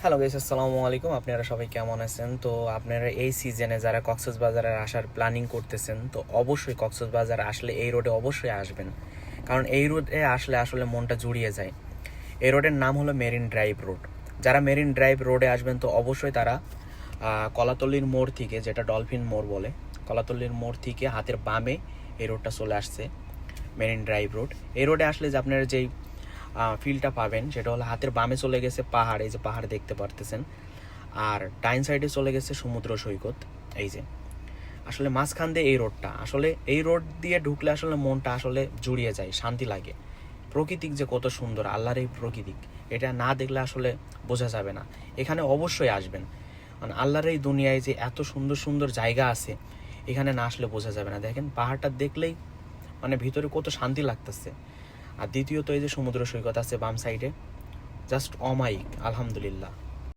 Hello guys, আসসালামু আলাইকুম। আপনারা সবাই কেমন আছেন? তো আপনারা এই সিজনে যারা কক্সবাজারে আসার প্ল্যানিং করতেছেন, তো অবশ্যই কক্সবাজার আসলে এই রোডে অবশ্যই আসবেন, কারণ এই রোডে আসলে আসলে মনটা জুড়িয়ে যায়। এই রোডের নাম হলো মেরিন ড্রাইভ রোড। যারা মেরিন ড্রাইভ রোডে আসবেন তো অবশ্যই তারা কলাতলির মোড় থেকে, যেটা ডলফিন মোড় বলে, কলাতলির মোড় থেকে হাতের বামে এই রোডটা চলে আসছে, মেরিন ড্রাইভ রোড। এই রোডে আসলে যে আপনারা যেই ফিলটা পাবেন সেটা হলো হাতের বামে চলে গেছে পাহাড়, এই যে পাহাড় দেখতে পারতেছেন, আর ডাইন সাইডে চলে গেছে সমুদ্র সৈকত। এই যে আসলে মাঝখান দিয়ে এই রোডটা, আসলে এই রোড দিয়ে ঢুকলে আসলে মনটা আসলে জুড়িয়ে যায়, শান্তি লাগে। প্রকৃতিক যে কত সুন্দর, আল্লাহর এই প্রকৃতিক, এটা না দেখলে আসলে বোঝা যাবে না। এখানে অবশ্যই আসবেন, মানে আল্লাহর এই দুনিয়ায় যে এত সুন্দর সুন্দর জায়গা আছে, এখানে না আসলে বোঝা যাবে না। দেখেন পাহাড়টা দেখলেই মানে ভিতরে কত শান্তি লাগতেছে। আর দ্বিতীয়ত এই যে সমুদ্র সৈকত আছে বাম সাইডে, জাস্ট অমায়িক, আলহামদুলিল্লাহ।